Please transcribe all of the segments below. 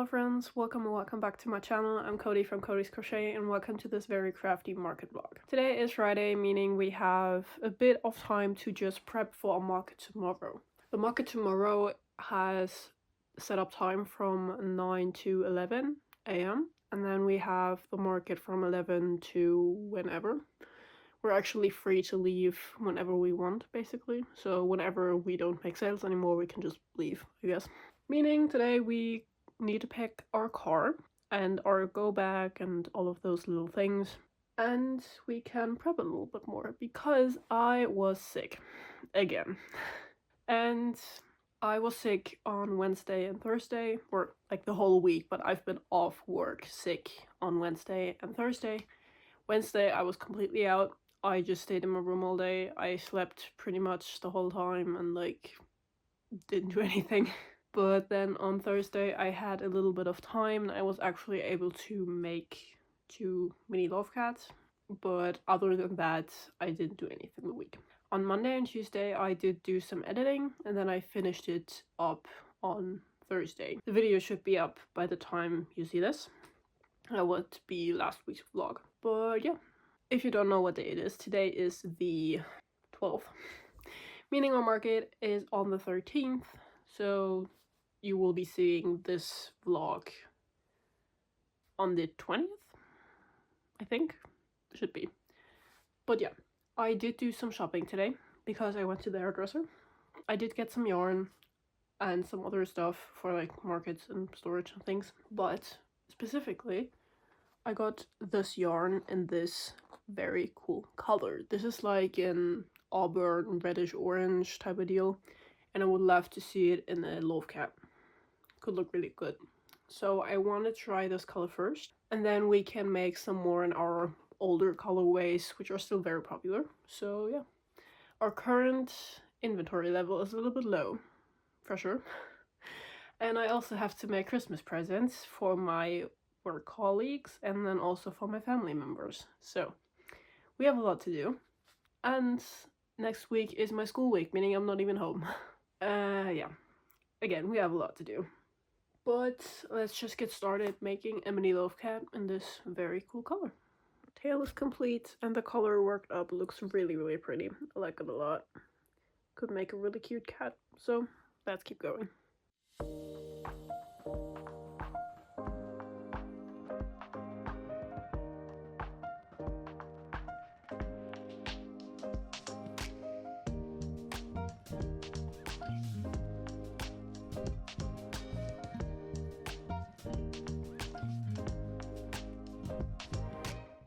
friends, welcome and welcome back to my channel. I'm Cody from Cody's Crochet and welcome to this very crafty market vlog. Today is Friday, meaning we have a bit of time to just prep for our market tomorrow. The market tomorrow has set up time from 9 to 11 a.m. and then we have the market from 11 to whenever. We're actually free to leave whenever we want, basically. So whenever we don't make sales anymore, we can just leave, I guess. Meaning today we need to pick our car and our go bag and all of those little things. And we can prep a little bit more because I was sick again. And I was sick on Wednesday and Thursday, or like the whole week, but I've been off work sick on Wednesday and Thursday. Wednesday I was completely out. I just stayed in my room all day. I slept pretty much the whole time and like didn't do anything. But then on Thursday I had a little bit of time and I was actually able to make 2 mini loaf cats. But other than that, I didn't do anything the week. On Monday and Tuesday I did do some editing and then I finished it up on Thursday. The video should be up by the time you see this. That would be last week's vlog. But yeah. If you don't know what day it is, today is the 12th, meaning our market is on the 13th, so you will be seeing this vlog on the 20th, I think, should be. But yeah, I did do some shopping today because I went to the hairdresser. I did get some yarn and some other stuff for like markets and storage and things, but specifically I got this yarn in this very cool color. This is like an auburn reddish orange type of deal, and I would love to see it in a loaf cap. Could look really good. So I want to try this color first, and then we can make some more in our older colorways, which are still very popular. So yeah, our current inventory level is a little bit low, for sure. And I also have to make Christmas presents for my work colleagues and then also for my family members. So we have a lot to do. And next week is my school week, meaning I'm not even home. Yeah. Again, we have a lot to do. But let's just get started making a mini loaf cat in this very cool color. Tail is complete and the color worked up looks really, really pretty. I like it a lot. Could make a really cute cat. So let's keep going.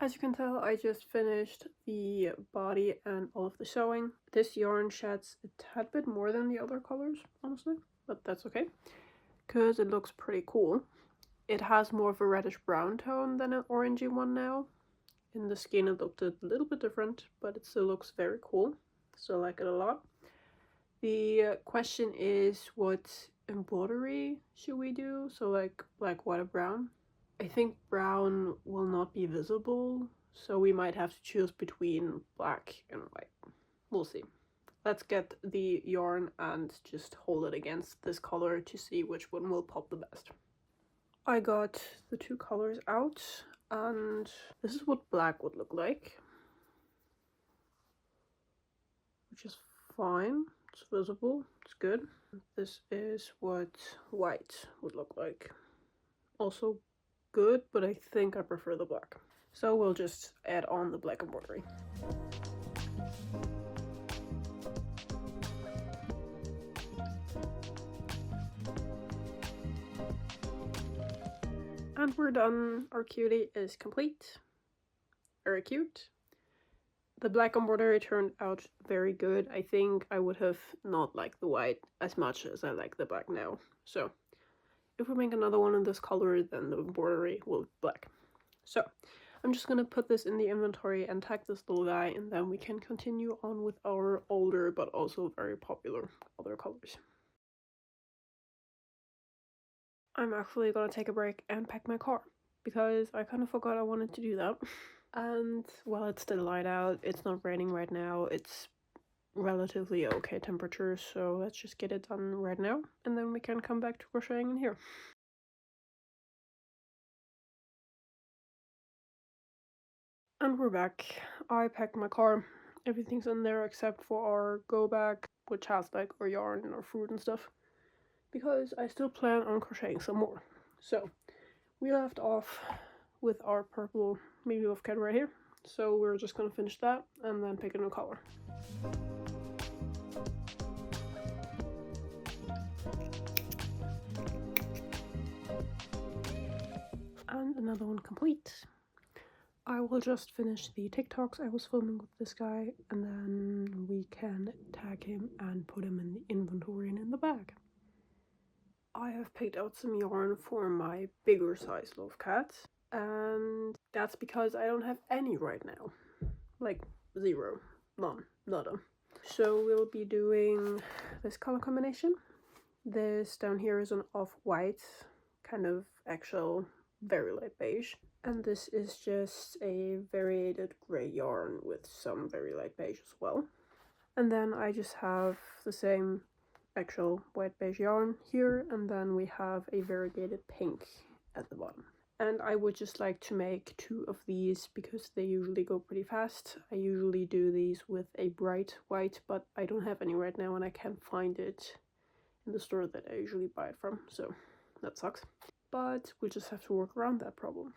As you can tell, I just finished the body and all of the sewing. This yarn sheds a tad bit more than the other colors, honestly, but that's okay, because it looks pretty cool. It has more of a reddish brown tone than an orangey one now. In the skin it looked a little bit different, but it still looks very cool, so I like it a lot. The question is, what embroidery should we do? So like black, white, or brown? I think brown will not be visible, so we might have to choose between black and white. We'll see. Let's get the yarn and just hold it against this color to see which one will pop the best. I got the two colors out, and this is what black would look like, which is fine. It's visible, it's good. This is what white would look like. Also good, but I think I prefer the black. So we'll just add on the black embroidery. And we're done. Our cutie is complete. Very cute. The black embroidery turned out very good. I think I would have not liked the white as much as I like the black now. So if we make another one in this color, then the embroidery will be black. So I'm just gonna put this in the inventory and tag this little guy, and then we can continue on with our older but also very popular other colors. I'm actually gonna take a break and pack my car because I kind of forgot I wanted to do that. And while it's still light out, it's not raining right now, it's relatively okay temperature, so let's just get it done right now and then we can come back to crocheting in here. And we're back. I packed my car. Everything's in there except for our go bag, which has like our yarn and our fruit and stuff. Because I still plan on crocheting some more. So we left off with our purple maybe wolf cat right here. So we're just gonna finish that and then pick a new color. And another one complete. I will just finish the TikToks I was filming with this guy, and then we can tag him and put him in the inventory and in the bag. I have picked out some yarn for my bigger size loaf cat, and that's because I don't have any right now. Like, zero. None. Nada. So we'll be doing this color combination. This down here is an off-white, kind of actual very light beige. And this is just a variated grey yarn with some very light beige as well. And then I just have the same actual white beige yarn here, and then we have a variegated pink at the bottom. And I would just like to make 2 of these because they usually go pretty fast. I usually do these with a bright white, but I don't have any right now and I can't find it in the store that I usually buy it from, so that sucks. But we'll just have to work around that problem.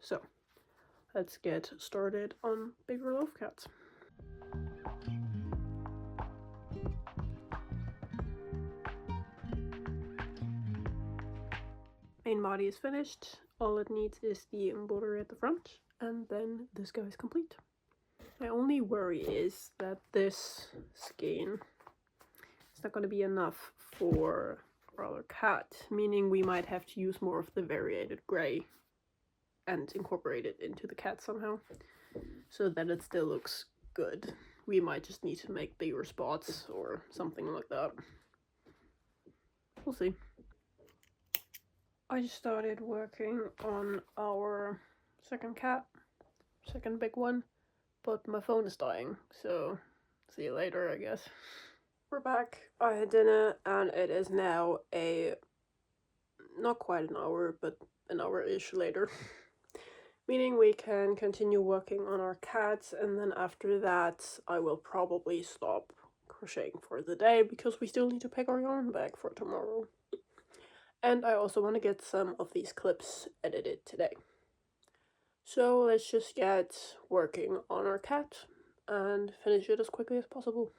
So let's get started on bigger loaf cats. Main body is finished. All it needs is the embroidery at the front, and then this guy is complete. My only worry is that this skein is not going to be enough for our other cat, meaning we might have to use more of the variated grey and incorporate it into the cat somehow, so that it still looks good. We might just need to make bigger spots or something like that. We'll see. I just started working on our second cat, second big one, but my phone is dying, so see you later, I guess. We're back. I had dinner and it is now not quite an hour, but an hour-ish later. Meaning we can continue working on our cats, and then after that I will probably stop crocheting for the day because we still need to pack our yarn bag for tomorrow. And I also want to get some of these clips edited today. So let's just get working on our cat and finish it as quickly as possible.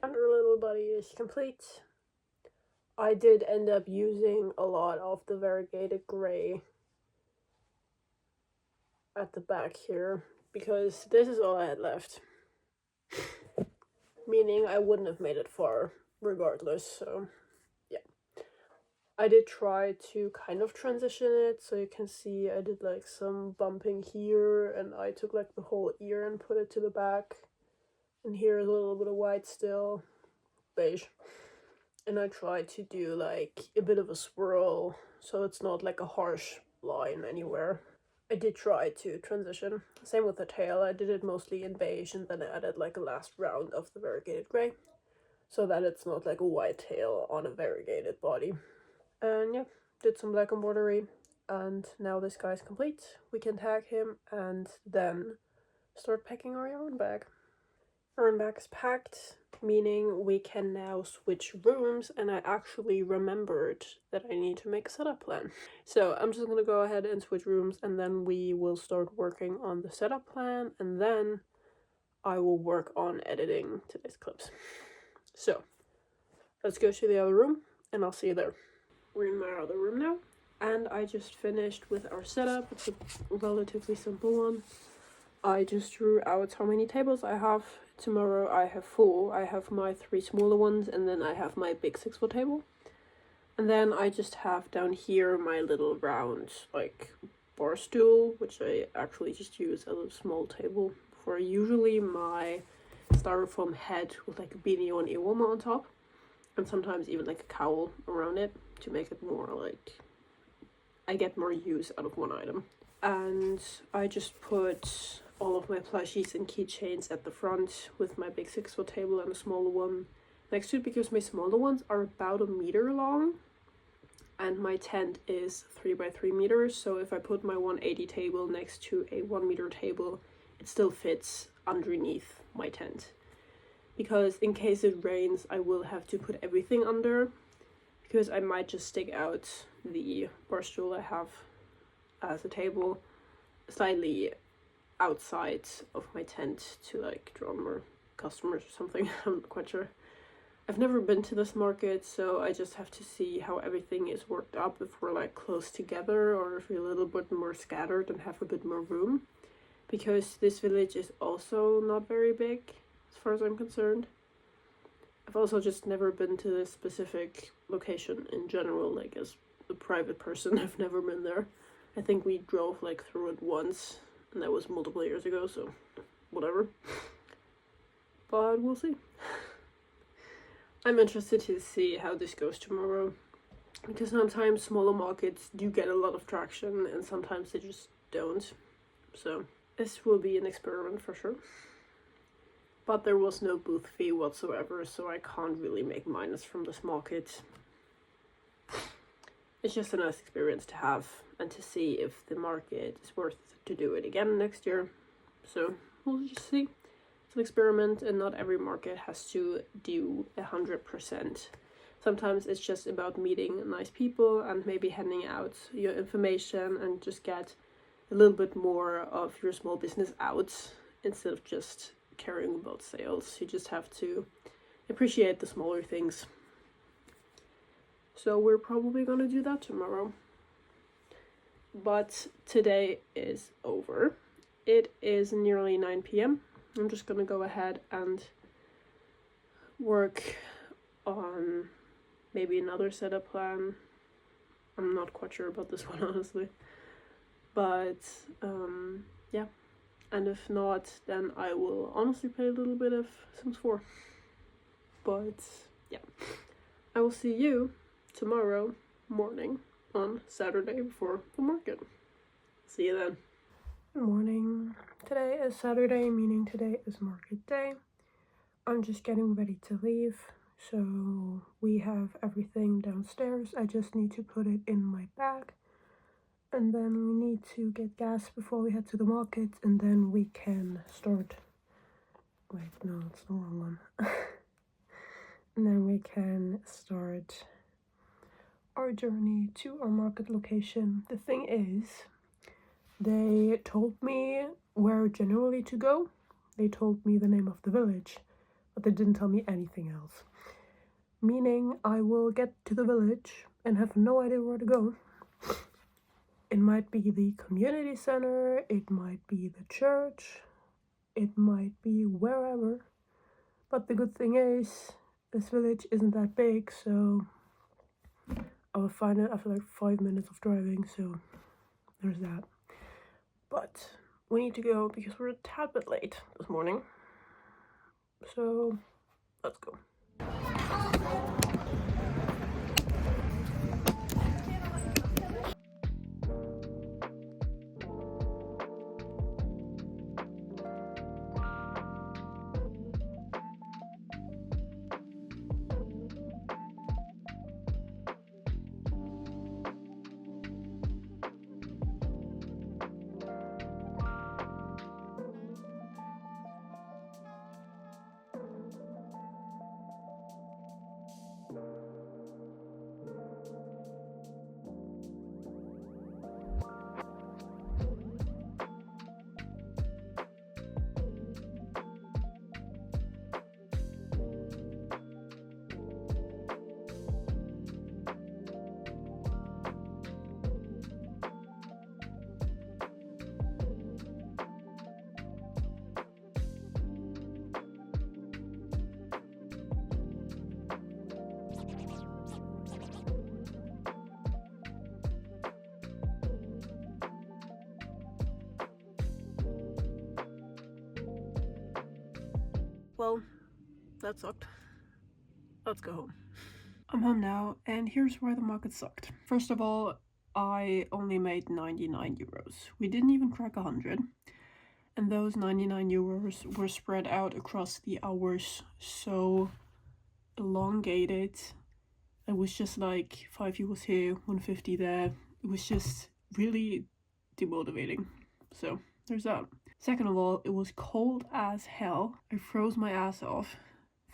And our little buddy is complete. I did end up using a lot of the variegated grey at the back here because this is all I had left. Meaning I wouldn't have made it far regardless, so yeah. I did try to kind of transition it, so you can see I did like some bumping here, and I took like the whole ear and put it to the back. And here is a little bit of white still, beige. And I tried to do like a bit of a swirl, so it's not like a harsh line anywhere. I did try to transition. Same with the tail, I did it mostly in beige and then I added like a last round of the variegated grey, so that it's not like a white tail on a variegated body. And yeah, did some black embroidery, and now this guy's complete. We can tag him and then start packing our yarn bag. Yarn bag is packed, meaning we can now switch rooms, and I actually remembered that I need to make a setup plan. So I'm just gonna go ahead and switch rooms, and then we will start working on the setup plan, and then I will work on editing today's clips. So let's go to the other room and I'll see you there. We're in my other room now, and I just finished with our setup. It's a relatively simple one. I just drew out how many tables I have. Tomorrow I have 4. I have my 3 smaller ones, and then I have my big 6-foot table. And then I just have down here my little round, like, bar stool, which I actually just use as a small table for usually my styrofoam head with like a beanie or an earworm on top. And sometimes even like a cowl around it to make it more like I get more use out of one item. And I just put all of my plushies and keychains at the front with my big 6-foot table and a smaller one next to it, because my smaller ones are about 1 meter long and my tent is 3 by 3 meters, so if I put my 180 table next to a 1 meter table, it still fits underneath my tent. Because in case it rains, I will have to put everything under, because I might just stick out the bar stool I have as a table slightly outside of my tent to like draw more customers or something. I'm not quite sure. I've never been to this market, so I just have to see how everything is worked up, if we're like close together or if we're a little bit more scattered and have a bit more room, because this village is also not very big as far as I'm concerned. I've also just never been to this specific location in general, like as a private person. I've never been there. I think we drove like through it once, and that was multiple years ago, so whatever. But we'll see. I'm interested to see how this goes tomorrow, because sometimes smaller markets do get a lot of traction and sometimes they just don't. So this will be an experiment for sure. But there was no booth fee whatsoever, so I can't really make minus from this market. It's just a nice experience to have and to see if the market is worth to do it again next year. So we'll just see. It's an experiment, and not every market has to do 100%. Sometimes it's just about meeting nice people and maybe handing out your information and just get a little bit more of your small business out instead of just caring about sales. You just have to appreciate the smaller things. So we're probably gonna do that tomorrow. But today is over. It is nearly 9 p.m. I'm just gonna go ahead and work on maybe another setup plan. I'm not quite sure about this one, honestly. But yeah. And if not, then I will honestly play a little bit of Sims 4. But yeah. I will see you tomorrow morning on Saturday before the market. See you then. Good morning. Today is Saturday, meaning today is market day. I'm just getting ready to leave. So we have everything downstairs. I just need to put it in my bag. And then we need to get gas before we head to the market, and then we can start. Wait, no, it's the wrong one. And then we can start our journey to our market location. The thing is, they told me where generally to go. They told me the name of the village, but they didn't tell me anything else. Meaning I will get to the village and have no idea where to go. It might be the community center, it might be the church, it might be wherever. But the good thing is, this village isn't that big, so I will find it after like 5 minutes of driving, so there's that. But we need to go because we're a tad bit late this morning. So let's go. Well, that sucked. Let's go home. I'm home now, and here's where the market sucked. First of all, I only made 99 euros. We didn't even crack 100. And those 99 euros were spread out across the hours, so elongated It was just like 5 euros here, 150 there. It was just really demotivating. So there's that. Second of all, it was cold as hell. I froze my ass off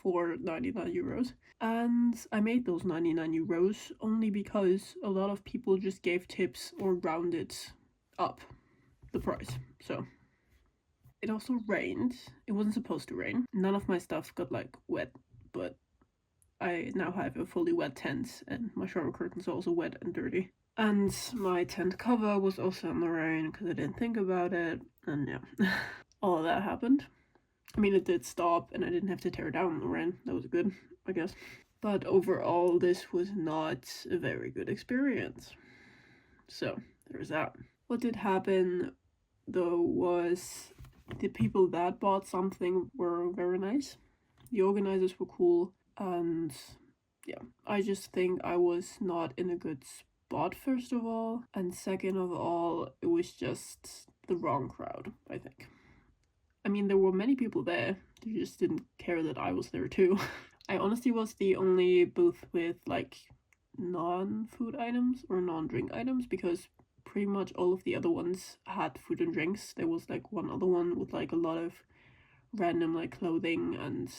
for 99 euros. And I made those 99 euros only because a lot of people just gave tips or rounded up the price. So it also rained. It wasn't supposed to rain. None of my stuff got like wet, but I now have a fully wet tent and my shower curtains are also wet and dirty. And my tent cover was also in the rain because I didn't think about it. And yeah, all of that happened. I mean, it did stop and I didn't have to tear it down in the rain. That was good, I guess. But overall, this was not a very good experience. So, there's that. What did happen, though, was the people that bought something were very nice. The organizers were cool. And yeah, I just think I was not in a good spot, first of all. And second of all, it was just the wrong crowd, I think. I mean, there were many people there. They just didn't care that I was there too. I honestly was the only booth with like non-food items or non-drink items because pretty much all of the other ones had food and drinks. There was like one other one with like a lot of random like clothing and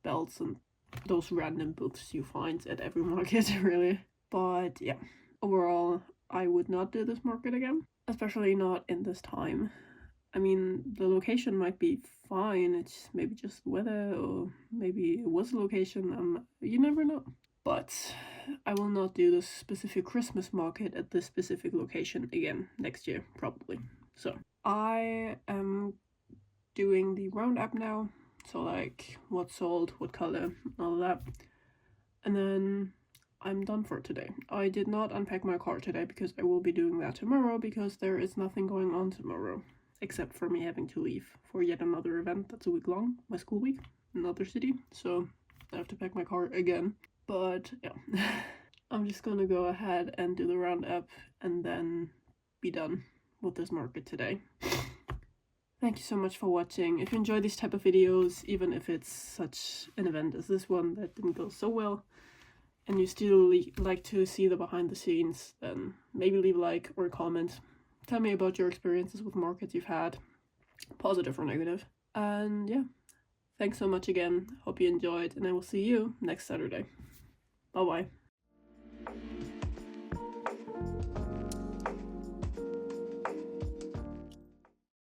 belts and those random booths you find at every market, really. But yeah, overall, I would not do this market again, especially not in this time. I mean, the location might be fine, it's maybe just weather, or maybe it was the location, you never know. But I will not do this specific Christmas market at this specific location again next year, probably. So, I am doing the roundup now, so like what sold, what color, all of that. And then I'm done for today. I did not unpack my car today because I will be doing that tomorrow because there is nothing going on tomorrow. Except for me having to leave for yet another event that's a week long, my school week, in another city. So I have to pack my car again. But yeah, I'm just gonna go ahead and do the roundup and then be done with this market today. Thank you so much for watching. If you enjoy these type of videos, even if it's such an event as this one that didn't go so well, and you still like to see the behind the scenes, then maybe leave a like or a comment. Tell me about your experiences with markets you've had, positive or negative. And yeah, thanks so much again. Hope you enjoyed, and I will see you next Saturday. Bye bye.